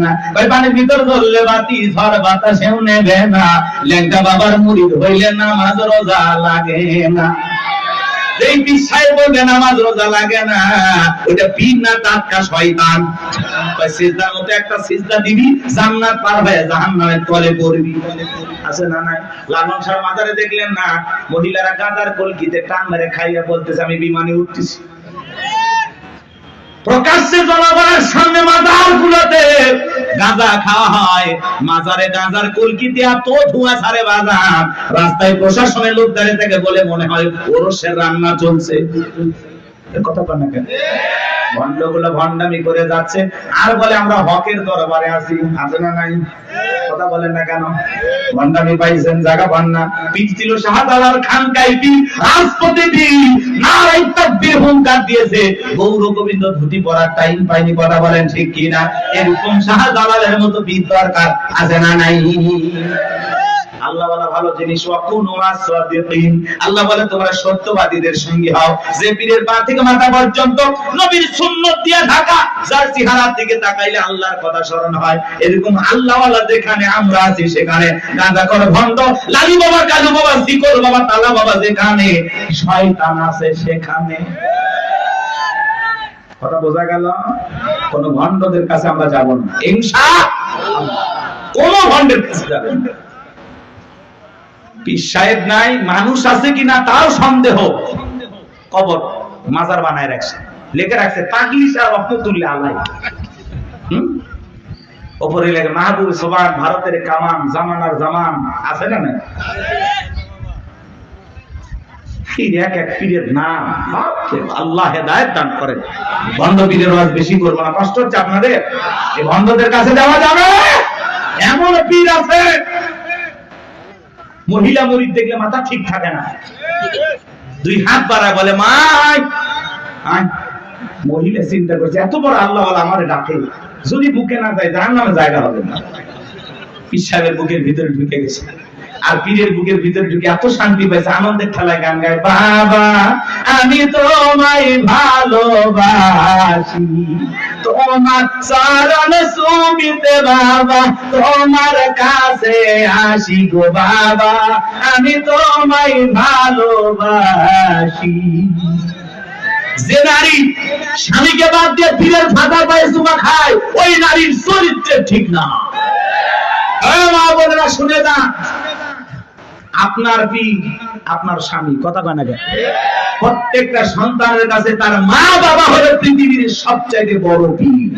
পানির ভিতর ধরলে বাতি ঝড় বাতাসেও নেবে না, ল্যাংটা বাবার মুরিদ হইলে নামাজ রোজা লাগে না। এই পিছায় বলবে নামাজ রোজা লাগে না, ওটা পীর না টাটকা শয়তান। সিজদার মতো একটা সিজদা দিবি, জান্নাত পার হয়ে জাহান্নামের তলে পড়বি। আছে না নাই? লালন শাহ মাজারে দেখলেন না, মহিলারা গাঁজার কলকিতে টান মেরে খাইয়া বলতেছে আমি বিমানে উঠতেছি। প্রকাশ্যে জনগণের সামনে মাজার গুলোতে গাঁজা খাওয়া হয়, মাজারে গাঁজার কলকিতে এত ধোঁয়া ছাড়ে বাজার, রাস্তায় প্রশাসনের লোক দাঁড়িয়ে থেকে বলে মনে হয় ওরসের রান্না চলছে। কথা বল না কেন? ভণ্ডগুলো ভণ্ডামি করে যাচ্ছে আর বলে আমরা হকের দরবারে আছি। আছে না নাই? কথা বলেন না কেন? ভণ্ডামি পাইছেন জায়গা পান না। পিছ ছিল শাহজালাল খান কাইফি, রাজপথে নারাই তাকবীর হুঙ্কার দিয়েছে, গৌর গোবিন্দ ধুতি পরার টাইম পাইনি। কথা বলেন ঠিক কি না? এরকম শাহজালালের মতো বীর দরকার আছে না নাই? আল্লাহ বলে ভালো জিনিস, ওয়াকুনু মাস-সাদিকিন। আল্লাহ বলে তোমরা সত্যবাদীদের সঙ্গী হও। যে পীরের পা থেকে মাথা পর্যন্ত নবীর সুন্নাত দিয়ে ঢাকা, যার চেহারার দিকে তাকাইলে আল্লাহর কথা স্মরণ হয়, এরকম আল্লাহওয়ালা যেখানে আমরা আছি সেখানে গাঁজাখোর ভণ্ড, লালি বাবা, কালু বাবা, শিকল বাবা, তালা বাবা যেখানে, শয়তান আছে সেখানে। কথা বোঝা গেল? কোন ভণ্ডদের কাছে আমরা যাব না ইনশাআল্লাহ। কোন ভণ্ডের কাছে যাব না। পীর সাহেব নাই, মানুষ আছে কিনা তাও সন্দেহ। কবর মাজার বানায় রাখছে, লেখে রাখছে তাকলিস আর রহমতুল্লাহ আলাইহি। উপরে লেখে মাহবুব সুবহান, ভারতের কামান, জামানার জামান। আছে না না? এক এক পীরের নাম, আল্লাহ হেদায়েত দান করেন। ভণ্ড পীরের ওয়াজ বেশি করবো না, কষ্ট হচ্ছে আপনাদের। এই ভণ্ডদের কাছে যাওয়া যাবে? এমন পীর আছে মহিলা মুরিদ দেখলে মাথা ঠিক থাকে না, দুই হাত বাড়ায় বলে মা আয়। মহিলা চিন্তা করছে এত বড় আল্লাহ আমারে ডাকে, যদি বুকে না যায় জাহান্নামে জায়গা হবে না। পীর সাহেবের বুকের ভিতরে ঢুকে গেছে, আর পীরের বুকের ভিতরে ঢুকে এত শান্তি পাইছে, আনন্দের ঠেলায় গান গায়, বাবা আমি তোমায় ভালোবাসি, তোমার চরণ সুমিতে বাবা, তোমার কাছে আসি গো বাবা, আমি তোমায় ভালোবাসি। যে নারী স্বামীকে বাদ দিয়ে পীরের ফাঁকা পায়ে চুমা খায়, ওই নারীর চরিত্র ঠিক না। মা বোনেরা শুনে না, আপনার পীর আপনার স্বামী। কথা কয় না কেন? প্রত্যেকটা সন্তানের কাছে তার মা বাবা হলো পৃথিবীর সবচাইতে বড় পীর।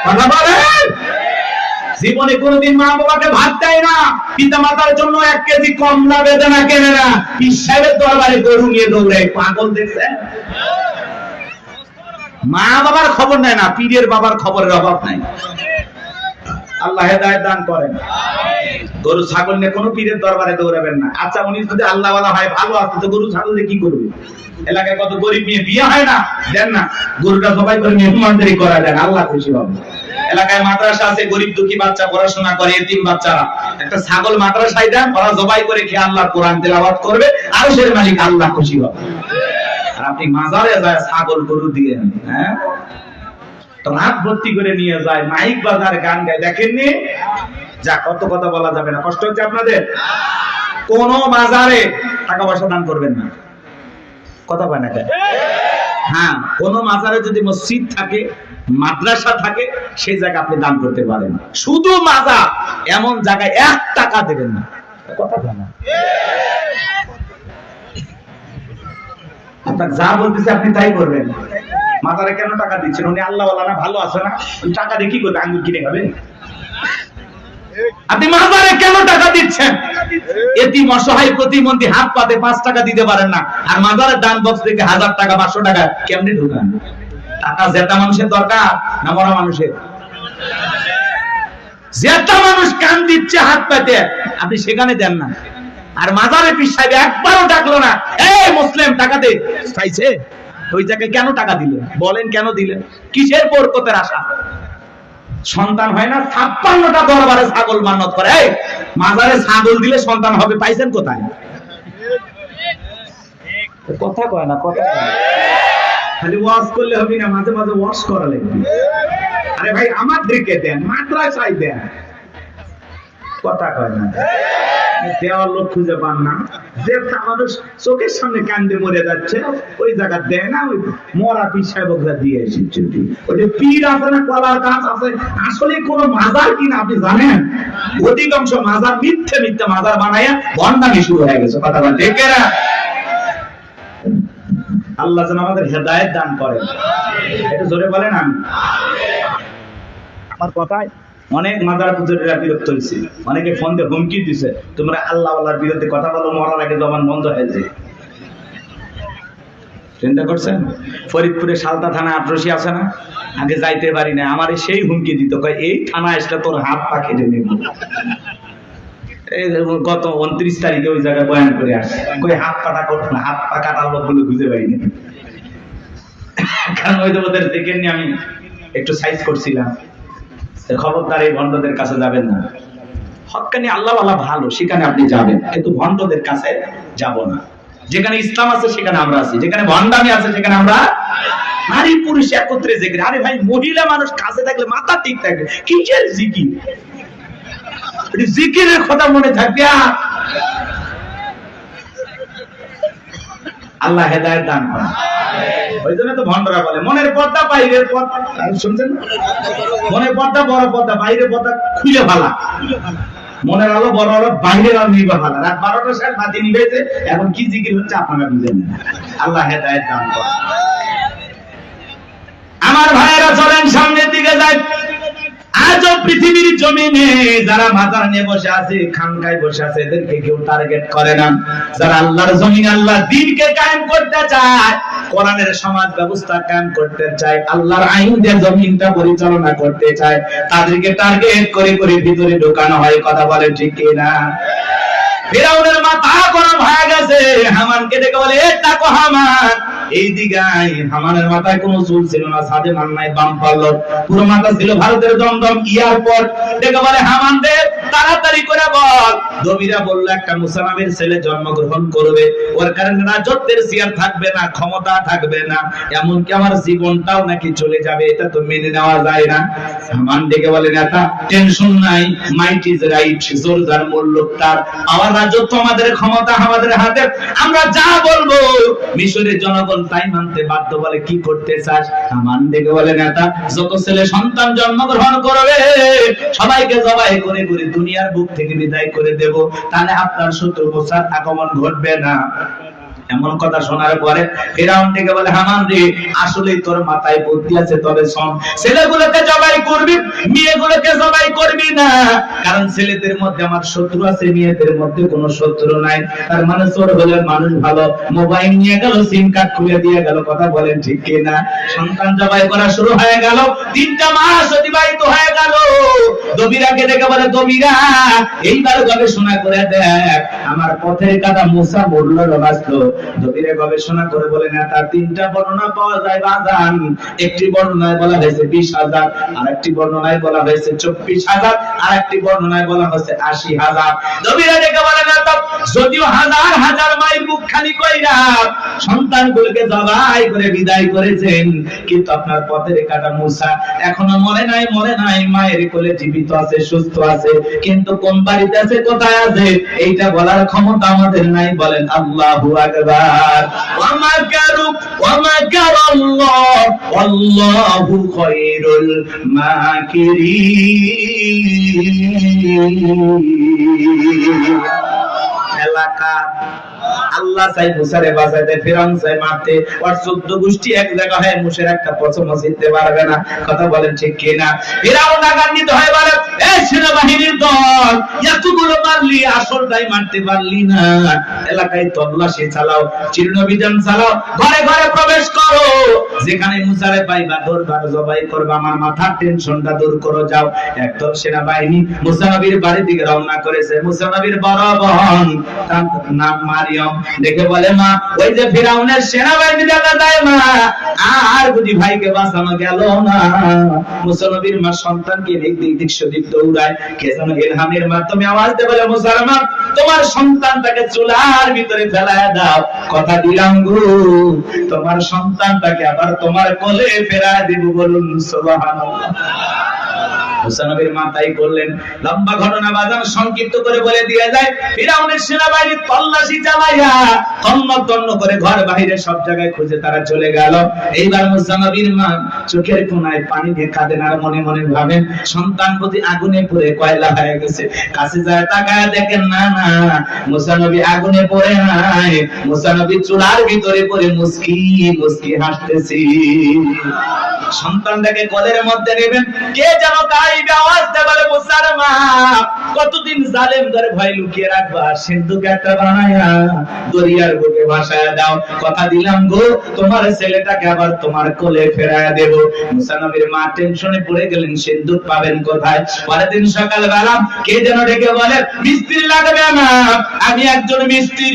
কথা বলেন? জীবনে কোনোদিন মা বাবাকে ভাত দেয় না, পিতা মাতার জন্য 1 কেজি কমলা বেদানা কেনে না, পীর সাহেবের দরবারে গরু নিয়ে দৌড়ায়। পাগল দেখছেন? মা বাবার খবর নেয় না, পীরের বাবার খবরের অভাব নাই। আল্লাহ হেদায়েত দান করেন। গরু ছাগল নিয়ে কোনো পীরের দরবারে দৌড়াবেন না। আচ্ছা উনি যদি আল্লাহওয়ালা হয়, ভালো আছে, তো গরু ছাগল দিয়ে কি করবে? এলাকায় কত গরিব নিয়ে বিয়ে হয় না, দেন না, গরুটা জবাই করে মেহমানদারি করা দেন, আল্লাহ খুশি হবে। এলাকায় মাদ্রাসা আছে, গরিব দুঃখী বাচ্চা পড়াশোনা করে, এতিম বাচ্চারা, একটা ছাগল মাদ্রাসায় দেন, ওরা জবাই করে খেয়ে আল্লাহর কোরআন তেলাওয়াত করবে, আর সেই মালিক আল্লাহ খুশি হবে। আর আপনি মাজারে যায় ছাগল গরু দিয়ে, হ্যাঁ রাত ভর্তি করে নিয়ে যায়, মাইক বাজারে গান গায়, দেখেননি? যা কত কথা বলা যাবে না, কষ্ট হচ্ছে আপনাদের। কোন মাজারে টাকা পয়সা দান করবেন না। কথা বলে না? হ্যাঁ, কোন মাজারে যদি মসজিদ থাকে, মাদ্রাসা থাকে, সেই জায়গা আপনি দান করতে পারেন। শুধু মাজার এমন জায়গায় 1 টাকা দেবেন না। কথা বলে না? আপনার যা বলতেছে আপনি তাই করবেন। মাজারে কেন টাকা দিচ্ছেন? উনি আল্লাহওয়ালা না, ভালো আছে না, টাকা দিয়ে কি করবে? আঙ্গুর কিনে খাবে? আপনি মাজারে কেন টাকা দিচ্ছেন? এতিম অসহায় প্রতিবন্ধী হাত পাতে 5 টাকা দিতে পারেন না, আর মাজারের দান বক্স থেকে 1000 টাকা 500 টাকা কেমনে ঢোকান? টাকা জেতা মানুষের দরকার না মরা মানুষের? জেতা মানুষ কান দিচ্ছে হাত পাতে, আপনি সেখানে দেন না। আর মাজারে পীর সাহেব একবারও ডাকলো না, এই মুসলিম টাকা দে, চাইছে? ওই জায়গায় কেন টাকা দিলেন? বলেন কেন দিলেন? কিসের বরকতের আশা? সন্তান হয় না, 56টা দরবারে ছাগল মান্নত করে, এই মাজারে ছাগল দিলে সন্তান হবে, পাইছেন কোথায়? কথা কয় না, কথা খালি ওয়াজ করলে হবে না, মাঝে মাঝে ওয়াজ করা লাগবে। আরে ভাই আমাদেরকে দেন, মাদ্রাসায় দেন, কথা কয় না, দেওয়ার লোক খুঁজে পান না, যে আমাদের চোখের সামনে কান্দে মরে যাচ্ছে ওই জায়গা দেয় না, ওই মরা পীর সাহেবরা দিয়ে এসেছে। ওই যে পীর আছে না, কলার গাছ আছে, আসলে কোনো মাজার কিনা আপনি জানেন? অধিকাংশ মাজার মিথ্যে মিথ্যে মাজার বানাইয়া ভণ্ডামি শুরু হয়ে গেছে, কথা বলেন ঠিক না? আল্লাহ যেন আমাদের হেদায়েত দান করেন, এটা জোরে বলেন আমি। আমার কথায় অনেক মাদার পুজোরা বিরক্ত হয়েছে, অনেকে ফোন দিয়ে হুমকি দিছে, তোমরা আল্লাহ আল্লাহর বিরুদ্ধে কথা বলো, মরার আগে জবান বন্ধ হয়ে যায়। চিন্তা করছেন? ফরিদপুরে সালতা থানা আটরশি আছে না, আগে যাইতে পারি না, আমার সেই হুমকি দিত, কয় এই থানা আসলে তোর হাত পা কেটে নেব। গত 29 তারিখে ওই জায়গায় বয়ান করে আসে, কই হাত পাটা করতো না, হাত পা কাটার লোকগুলো খুঁজে পাইনি, কারণ ওই ওদের দেখে নিয়ে আমি একটু সাইজ করছিলাম, খবরদার এই ভণ্ডদের কাছে যাবেন না। হক্কানি আল্লাহ ওয়ালা ভালো, সেখানে আপনি যাবেন, কিন্তু ভণ্ডদের কাছে যাব না। যেখানে ইসলাম আছে সেখানে আমরা আছি, যেখানে ভণ্ডামি আছে সেখানে আমরা নারী পুরুষ একত্রে জিকির। আরে ভাই, মহিলা মানুষ কাছে থাকলে মাথা ঠিক থাকে, কিসের জিকির? জিকিরের কথা মনে থাকবে। আল্লাহ হেদায়েত দান করেন। ওই জন্য তো ভণ্ডরা বলে মনের পর্দা বাইরের পর্দা, শুনছেন? মনের পর্দা বড় পর্দা, বাইরের পর্দা খুলে ফেলা। মনের আলো বড় আলো, বাইরের আলো নিভে ফেলা। রাত 12টার সময় বাতি নিভেছে, এখন কি জিকির হচ্ছে আপনারা বুঝেন না। আল্লাহ হেদায়েত দান করেন। আমার ভাইয়েরা চলেন সামনের দিকে যাই। আজও পৃথিবীর জমিনে যারা মাজার নিয়ে বসে আছে, খানকায় বসে আছে, এদেরকে কেউ টার্গেট করে না। যারা আল্লাহর জমিনে আল্লাহর দ্বীনকে কায়েম করতে চায়, কোরআনের সমাজ ব্যবস্থা কায়েম করতে চায়, আল্লাহর আইন দিয়ে জমিনটা পরিচালনা করতে চায়, তাদেরকে টার্গেট করে করে ভিতরে ঢোকানো হয়। কথা বলে ঠিক কিনা? ফিরাউনের মাথা গরম হয়ে গেছে, হামানকে ডেকে বলে, এ তাকো হামান, এই দিকে আয়। হামানের মাথায় কোনো চুল ছিল না, সাদে মান নাই, বাম পারলো, পুরো মাথা ছিল ভারতের দমদম এয়ারপোর্ট। ডেকে বলে, হামান রে, তাড়াতাড়ি করে বল। দবিরা বলল, একটা মুসা নামের ছেলে জন্মগ্রহণ করবে, ওর কারণে রাজত্বের চেয়ার থাকবে না, ক্ষমতা থাকবে না, এমনকি আমার জীবনটাও নাকি চলে যাবে, এটা তো মেনে নেওয়া যায় না। হামান ডেকে বলে, নেতা টেনশন নাই, মাইট ইজ রাইট, জোর যার মূল্য তার, আমার রাজত্ব আমাদের, ক্ষমতা আমাদের হাতে, আমরা যা বলবো মিশরের জনগণ তাই মানতে বাধ্য। বলে, কি করতে চাস? হামান ডেকে বলে, নেতা যত ছেলে সন্তান জন্মগ্রহণ করবে সবাইকে জবাই করে করে দুনিয়ার বুক থেকে বিদায় করে দেব, তাহলে আপনার শত্রু মুসার আগমন ঘটবে না। এমন কথা শোনার পরে ফিরাউন থেকে বলে, হামান রে, আসলেই তোর মাথায় বুদ্ধি আছে, তবে শোন, ছেলেগুলোকে জবাই করবি, মেয়েগুলোকে জবাই করবি না, কারণ ছেলেদের মধ্যে আমার শত্রু আছে, মেয়েদের মধ্যে কোনো শত্রু নাই। তার মানে চোর হলে মানুষ ভালো, মোবাইল নিয়ে গেল, সিম কার্ড খুলে দিয়ে গেল। কথা বলেন ঠিক কিনা? সন্তান জবাই করা শুরু হয়ে গেল, 3টা মাস অতিবাহিত হয়ে গেল। দবিরাকে ডেকে বলে, দবিরা, এইবার গবেষণা করে দেখ, আমার পথের কাটা মুসা মরল না বাঁচলো। দবিরে গবেষণা করে বলে, না, তার 3টা বর্ণনা পাওয়া যায় বাজান। একটি বর্ণনায় বলা হয়েছে 20,000, আরেকটি বর্ণনায় বলা হয়েছে 24,000, আরেকটি বর্ণনায় বলা হয়েছে 80,000। দবিরে ডেকে বলে, না, যদিও হাজার হাজার মাইল মুখ খালি কইরা সন্তানগুলোকে জবাই করে বিদায় করেছেন, কিন্তু আপনার পথের কাটা মুসা এখনো মরে নাই, মরে নাই, মায়ের কোলে জীবিত আছে, সুস্থ আছে, কিন্তু কোন বাড়িতে আছে, কোথায় আছে, এইটা বলার ক্ষমতা আমাদের নাই। বলেন আল্লাহু আকবার। ওয়া মাকারু ওয়া মাকারাল্লাহ ওয়াল্লাহু খায়রুল মাকিরিন। এলাকা আল্লাহ চাই মুসারে বাঁচাইতে, ফিরাউন চাই মারতে, আর 14 গোষ্ঠী এক জায়গা হয় মুসের একটা পছন্দ জিততে পারবে না। কথা বলেন ঠিক কিনা? ফিরাউন আগান্বিত হয় বলে, এই সেনাবাহিনীর দল, এতগুলো মারলি, আসলটাই মারতে পারলি না। এলাকায় তল্লাশি চালাও, চিরনভিযান চালাও, ঘরে ঘরে প্রবেশ করো, যেখানে মুসারে পাইবা দরবার জবাই করবা, আমার মাথার টেনশনটা দূর করো। যাও। একদল সেনাবাহিনী মুসা নবীর বাড়ির দিকে রওনা করেছে। মুসা নবীর বড় বোন, তার নাম মারিয়ম, দেখে বলে, মা, ওই যে ফিরাউনের সেনাবাহিনী দেখা যায় মা, আর বুঝি ভাইকে বাঁচানো গেল না। মুসা নবীর মা সন্তানকে দিক সেদিক দৌড়ায়, কে যেন ইলহামের মাধ্যমে আওয়াজ দেয়, বলে, মুসলমান, তোমার সন্তানটাকে চুলার ভিতরে ফেলায় দাও, কথা দিলাম গো, তোমার সন্তানটাকে আবার তোমার কোলে ফেরায় দিব। বলুন সুবহানাল্লাহ। মুসা নবীর মা তাই করলেন। লম্বা ঘটনা বাজান সংক্ষিপ্ত করে বলে দিয়ে যায়, ফিরাউনের সেনাবাহিনী তল্লাশি চালাইয়া তন্ন করে ঘর বাইরে সব জায়গায় খুঁজে তারা চলে গেল। এইবার মুসা নবীর মা চোখের কোণায় পানি দিয়ে কাঁদেন আর মনে মনে ভাবেন সন্তান প্রতি আগুনে পুড়ে কয়লা হয়ে গেছে। কাছে যায় তাকায় দেখেন না না, মুসা নবী আগুনে পড়ে নাই, মুসা নবী চুলার ভিতরে পড়ে মুস্কি মুস্কি হাসতেছি। সন্তানটাকে কোলের মধ্যে নেবেন, কে যেন গাইবে আওয়াজ দিয়ে বলে, মুসার মা কতদিন জালেম ধরে ভয় লুকিয়ে রাখবা, সিন্ধুকে একটা বানায়া দরিয়ার বুকে ভাসায় দাও, কথা দিলাম গো তোমার ছেলেটাকে আবার তোমার কোলে ফেরায়া দেব। মুসা নবীর মা টেনশনে পড়ে গেলেন, সিন্ধুক পাবেন কোথায়। পরের দিন সকালবেলা কে যেন ডেকে বলে, মিস্ত্রি লাগবে না, আমি একজন মিস্ত্রি।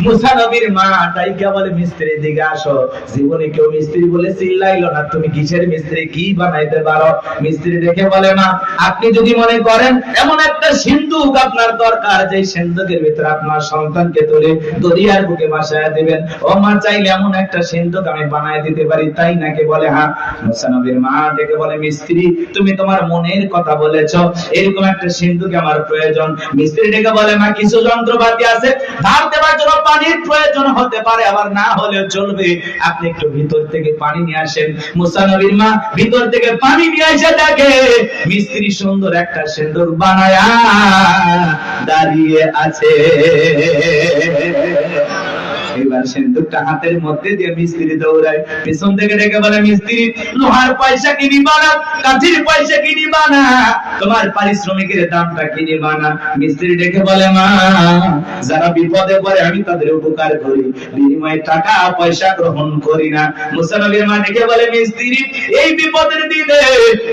মুসা নবীর মা ডাইকা বলে, মিস্ত্রি দিকে আসো। জীবনে কেউ মিস্ত্রি বলে চিল্লাইলো না, তুমি কিসের মিস্ত্রি, কি বানাইতে পারো? মিস্ত্রি দেখে বলে, মা আপনি যদি মনে করেন এমন একটা সিন্ধুক আপনার দরকার, যে সিন্ধুকের ভিতরে আপনার সন্তানকে তুলে দরিয়ার বুকে ভাসায় দিবেন, ও মা চাইলে এমন একটা সিন্ধুক আমি বানায় দিতে পারি, তাই নাকি? বলে হ্যাঁ। মুসা নবীর মা ডেকে বলে, মিস্ত্রি তুমি তোমার মনের কথা বলেছো, এরকম একটা সিন্ধুক আমার প্রয়োজন। মিস্ত্রি ডেকে বলে, মা কিছু যন্ত্রপাতি আছে, ধার দেওয়ার জন্য পানির প্রয়োজন হতে পারে, আবার না হলেও চলবে, আপনি একটু ভিতর থেকে পানি নিয়ে আসেন। মুসা নবীর মা ভিতর থেকে পানি নিয়ে এসে দেখে মিস্ত্রি সুন্দর একটা সিন্ধুক বানায়া দাঁড়িয়ে আছে। এবার সিন্ধুকটা হাতের মধ্যে দিয়ে মিস্ত্রি দৌড়ায়, পিছন থেকে ডেকে বলে, মিস্ত্রি লোহার পয়সা কি নিবা না, কাঠির পয়সা কি নিবা না, তোমার পারিশ্রমিকের দামটা কি নিবা না? মিস্ত্রি ডেকে বলে, মা যারা বিপদে পড়ে আমি তাদের উপকার করি, বিনিময়ে টাকা পয়সা গ্রহণ করি না। মুসা নবীর মা ডেকে বলে, মিস্ত্রি এই বিপদের দিনে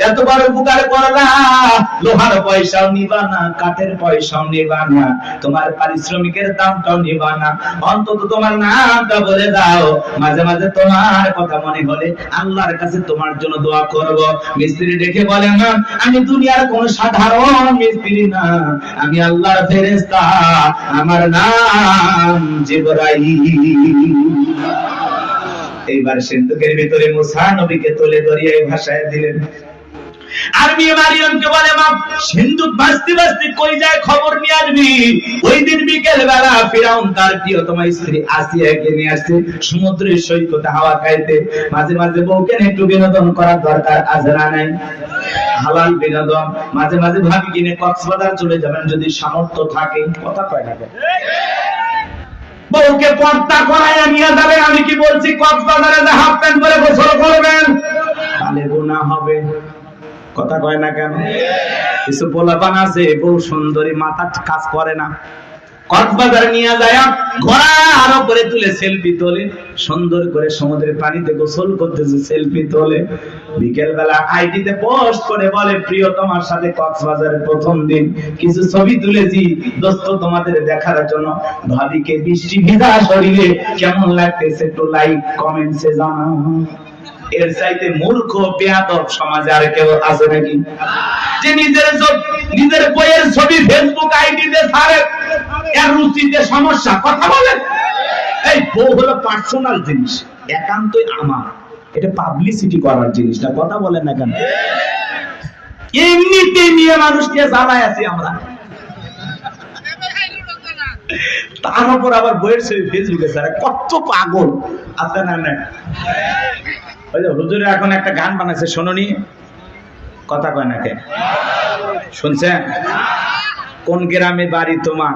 এত বড় উপকার করলা, লোহার পয়সাও নিবা না, কাঠের পয়সাও নিবা না, তোমার পারিশ্রমিকের দামটাও নিবা না, অন্তত তোমার নামটা বলে দাও, মাঝে মাঝে তোমার কথা মনে হলে আল্লাহর কাছে তোমার জন্য দোয়া করব। মিস্ত্রি ডেকে বলে, না আমি দুনিয়ার কোন সাধারণ মিস্ত্রি না, আমি আল্লাহর ফেরেশতা, আমার নাম জিবরাইল। এইবার সিন্ধুকের ভিতরে মুসা নবীকে তুলে দরিয়ায় ভাসায় দিলেন। আর মেয়ে মারিয়ামকে বলে, মা সিন্ধুক ভাসতে ভাসতে কই যায় খবর নিয়ে আসবি। ওই দিন বিকেল বেলা ফিরাউন তার প্রিয়তমা স্ত্রী আসিয়াকে নিয়ে আসছে সমুদ্রের সৈকতে হাওয়া খাইতে। মাঝে মাঝে বউকে একটু বিনোদন করার দরকার আছে না নাই? হালাল বিনোদন। মাঝে মাঝে ভাবি কিনে কক্সবাজার চলে যাবেন যদি সামর্থ্য থাকে, কথা কয় না বউকে পর্দা করায় নিয়ে যাবেন। আমি কি বলছি কক্সবাজারে হাফ প্যান্ট পরে গোসল করবেন, তাহলে গুনাহ হবে, কথা কয় না কেন? কিছু পোলাপান আছে বউ সুন্দরী, মাথা কাজ করে না, কক্সবাজারে নিয়ে যায় ঘোড়ার উপরে তুলে সেলফি তোলে, সুন্দর করে সমুদ্রের পানিতে গোসল করতেছে, সেলফি তোলে। বিকেল বেলা আইডিতে পোস্ট করে বলে, প্রিয় তোমার সাথে কক্সবাজারের প্রথম দিন কিছু ছবি তুলেছি দোস্ত তোমাদের দেখার জন্য, ভাবিকে বৃষ্টি ভিজা শরীরে কেমন লাগতেছে একটু লাইক কমেন্টসে জানাও। এর চাইতে মূর্খ বেয়াদব সমাজে আর কেউ আছে নাকি? যে নিজের বইয়ের ছবি ফেসবুক আইডিতে ছাড়ে, এর রুচিতে সমস্যা, কথা বলেন। এই বউ হলো পার্সোনাল জিনিস, একান্তই আমার, এটা পাবলিসিটি করার জিনিস না, কথা বলেন না কেন? এমনিতে নিয়ে মানুষকে জ্বালায় আছি আমরা, তার উপর আবার বইয়ের ছবি ফেসবুকে ছাড়ে, কত পাগল আছে না? না হুজুরে এখন একটা গান বানাচ্ছে, শোনোনি? কথা কয় না কেন? শুনছেন? কোন গ্রামে বাড়ি তোমার,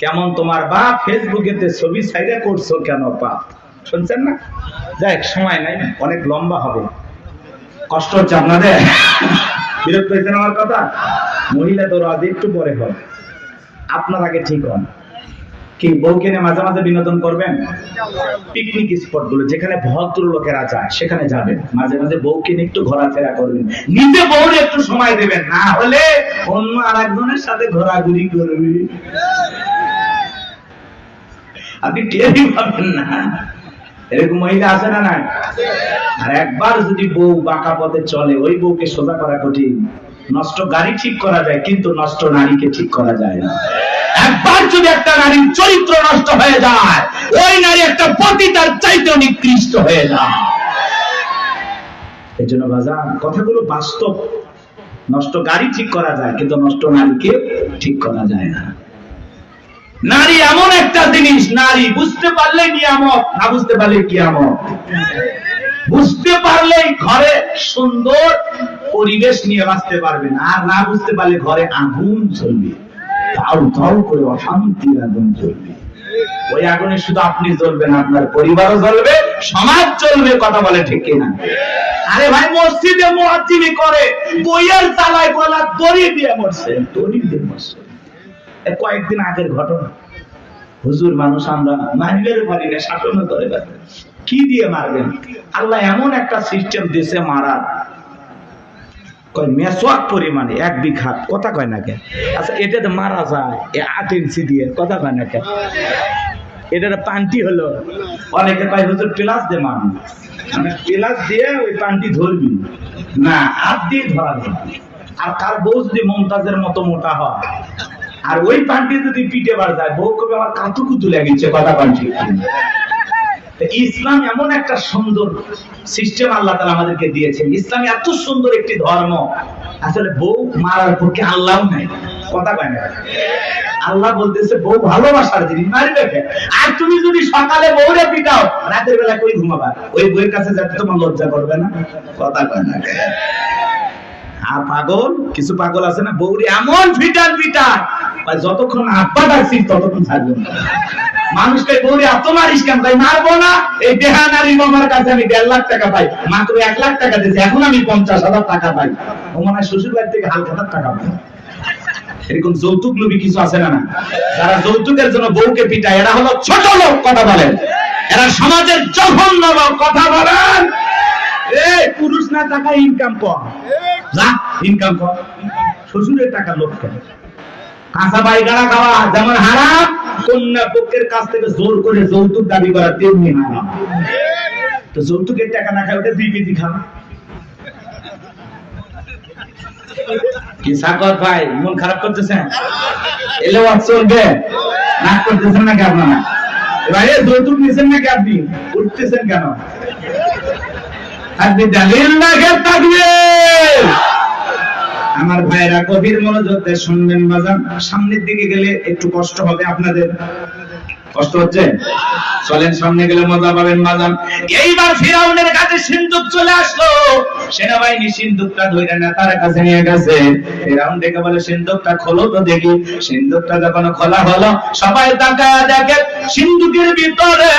কেমন তোমার বাপ, ফেসবুকেতে ছবি ছাইরা করছো কেন বাপ? শুনছেন না? দেখ সময় নাই, অনেক লম্বা হবে, কষ্ট হচ্ছে আপনাদের, বিরক্ত হয়েছেন আমার কথা? মহিলা তো আজ একটু পরে হবে, আপনার আগে ঠিক হন। কি বউকে নিয়ে মাঝে মাঝে বিনোদন করবেন? পিকনিক স্পট গুলো যেখানে ভদ্র লোকেরা যায় সেখানে যাবেন, মাঝে মাঝে বউকে নিয়ে একটু ঘোরাফেরা করবেন, নিজে বউরে একটু সময় দেবেন, না হলে অন্য আরেকজনের সাথে ঘোরাঘুরি করবে, আপনি টেরই পাবেন না। এরকম মহিলা আছে না? নাই? আর একবার যদি বউ বাঁকা পথে চলে, ওই বউকে সোজা করা কঠিন। নষ্ট গাড়ি ঠিক করা যায়, কিন্তু নষ্ট নারীকে ঠিক করা যায় না। একবার যদি একটা নারীর চরিত্র নষ্ট হয়ে যায়, ওই নারী একটা পতিতার চাইতে নিকৃষ্ট হয়ে যায়। এই জন্য বাজার কথাগুলো বাস্তব, নষ্ট গাড়ি ঠিক করা যায়, কিন্তু নষ্ট নারীকে ঠিক করা যায় না। নারী এমন একটা জিনিস, নারী বুঝতে পারলে নিয়ামত, না বুঝতে পারলে কিয়ামত। বুঝতে পারলেই ঘরে সুন্দর পরিবেশ নিয়ে বাঁচতে পারবেন, আর না বুঝতে পারলে ঘরে আগুন চলবে, তাও তাও করে অশান্তির আগুন চলবে। ওই আগুনে শুধু আপনি জ্বলবেন, আপনার পরিবারও জ্বলবে, সমাজ চলবে। কথা বলে ঠিক কিনা? আরে ভাই, মসজিদে মুয়াজ্জিনি করে বইয়ের তালায় গলা দড়ি দিয়ে মরছে, দড়ি দিয়ে মরছে। কয়েকদিন আগের ঘটনা। হুজুর, মানুষ আমরা মারবের পারি না, শাসনও করে বেড়াবে, কি দিয়ে মারবেন? আল্লাহ এমন একটা সিস্টেম দিয়েছে মারার, কয় মেসওয়াক পরিমাণে 1 বিঘা। কথা কয় না কেন? আচ্ছা, এটাতে মারা যায় 8 ইঞ্চি দিয়ে। কথা কয় না কেন? এটার পান্টি হলো, অনেকে কয় হুজুর প্লাস দিয়ে মারবি, মানে প্লাস দিয়ে ওই পান্টি ধরবি না, হাত দিয়ে ধরা যাবে। আর কার বউ যদি মমতাজের মতো মোটা হয়, আর ওই পান্টি যদি পিঠে বার যায়, বউ কবে আমার কাতুকুতু লেগেছে। কথা পান্টি। ইসলাম এমন একটা সুন্দর সিস্টেম আল্লাহ তাআলা আমাদেরকে দিয়েছেন। ইসলাম এত সুন্দর একটি ধর্ম, আসলে বউ মারার পক্ষে আল্লাহ নাই। কথা কয় না? আল্লাহ বলতেছে বউ ভালোবাসার জিনিস, মারবে কেন? আর তুমি যদি সকালে বউরে পিটাও, রাতের বেলা কই ঘুমাবা? ওই বউয়ের কাছে যাতে তোমার লজ্জা করবে না? কথা কয় না? আর পাগল, কিছু পাগল আছে না, বউরে এমন পিটান যতক্ষণ আব্বা ডাকছি ততক্ষণ থাকবে না। মানুষকে বউরে এত মারিস কেন? তাই মারবো না। এই বেহানারি মামার কাছে আমি 1.5 লাখ টাকা পাই, মাত্র 1 লাখ টাকা দিয়েছে, এখন আমি 50,000 টাকা পাই। ও মনে হয় শ্বশুর বাড়ি থেকে হালকা টাকা পাই। এরকম যৌতুক লোভী কিছু আছে না? যারা যৌতুকের জন্য বউকে পিটায়, এরা হলো ছোট লোক। কথা বলেন, এরা সমাজের জঘন্য লোক। কথা বলেন। পুরুষ না টাকা ইনকাম কর, যা ইনকাম কর। শ্বশুরের টাকা লোক কেন? কাঁচা পায়খানা খাওয়া যেমন হারাম, কন্যা পক্ষের কাছ থেকে জোর করে যৌতুক দাবি করা তেমনি হারাম। তো যৌতুকের টাকা না খায় ওটা 2 কেজি খাওয়া। কি সাকত ভাই, মন খারাপ করতেছেন? এলে চলবে না? করতেছেন নাকি আপনারা? ভাই, যৌতুক নিছেন নাকি আপনি? উঠতেছেন কেন? আপনি দালিল লাগে থাকবে। আমার ভাইরা গভীর মনোযোগ দিয়ে শুনবেন বাজান। সামনের দিকে গেলে একটু কষ্ট হবে আপনাদের। কষ্ট হচ্ছে? চলেন, সামনে গেলে মজা পাবেন বাজান। এইবার ফিরাউনের কাছে সিন্ধুক চলে আসলো। সেনাবাহিনী সিন্ধুকটা ধরে নেতার কাছে নিয়ে গেছে। ফিরাউন ডেকে বলে, সিন্ধুকটা খোলো তো দেখি। সিন্ধুকটা যখন খোলা হলো, সবাই তাকায় দেখে সিন্ধুকের ভিতরে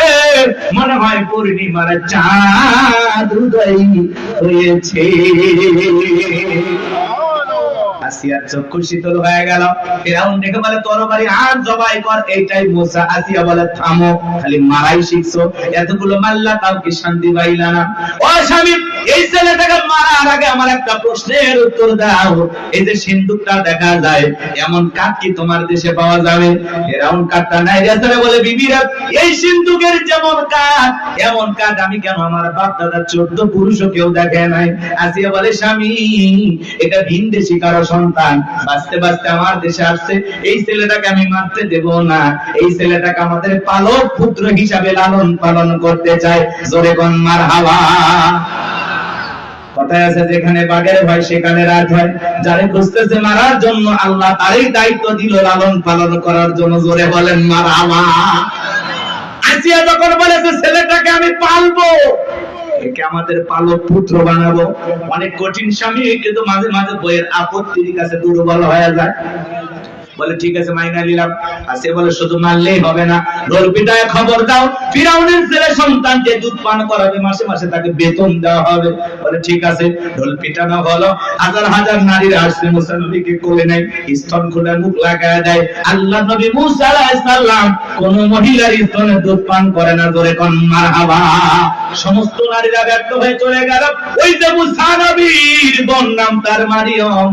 মনে হয় পূর্ণিমার চাঁদ উদয় হয়েছে। আসিয়ার চক্ষু শীতল হয়ে গেল। ফিরাউন ডেকে বলে, তরবারি আর জবাই কর। এইটাই মুসা। আসিয়া বলে, থামো, খালি মারাই শিখছো, এতগুলো মারলা তাও কি শান্তি পাইলা না? ও স্বামী, এই ছেলেটাকে মারার আগে আমার একটা প্রশ্নের উত্তর দাও। এই যে সিন্ধুকটা দেখা যায়, এমন কাঠ কি তোমার দেশে পাওয়া যাবে? ফিরাউন কাঠটা নাই রেছারে বলে, বিবিরা, এই সিন্ধুকের যেমন কাঠ, এমন কাঠ আমি কেন আমার বাপ দাদা 14 পুরুষও কেউ দেখে নাই। আসিয়া বলে, স্বামী, এটা ভিনদেশী কারো সন্তান, বাঁচতে বাঁচতে আমার দেশে আসছে। এই ছেলেটাকে আমি মারতে দেব না। এই ছেলেটাকে আমাদের পালক পুত্র হিসাবে লালন পালন করতে চাই। জোরে কোন মারহাবা। কথায় আছে, যেখানে বাঘের ভয় সেখানে রাত হয়। যারে খুঁজতেছে মারার জন্য, আল্লাহ তারই দায়িত্ব দিল লালন পালন করার জন্য। জোরে বলেন মারহাবা। আসিয়া যখন বলেছে ছেলেটাকে আমি পালবো, একে আমাদের পালক পুত্র বানাবো, অনেক কঠিন স্বামী, কিন্তু মাঝে মাঝে বইয়ের আপত্তির কাছে দুর্বল হয়ে যায়। বলে, ঠিক আছে, মাইনা নিলাম। আসিয়া বলে, শুধু মারলেই হবে না, ঢোল পিটায় খবর দাও, ফিরাউনের ছেলে সন্তানকে দুধ পান করাবে, মাসে মাসে তাকে বেতন দেওয়া হবে। বলে, ঠিক আছে। ঢোল পিটানো হলো। হাজার হাজার নারীরা আসছে, মুসা নবীকে কোলে নেয়, স্তন খুলে মুখ লাগায় দেয়। আল্লাহ নবী মুসা আলাইহিস সালাম কোন মহিলার স্তনে দুধ পান করে না। জোরে কোন মারহাবা। সমস্ত নারীরা ব্যর্থ হয়ে চলে গেল। ওই যে মুসা নবীর বোন, নাম তার মারিয়ম।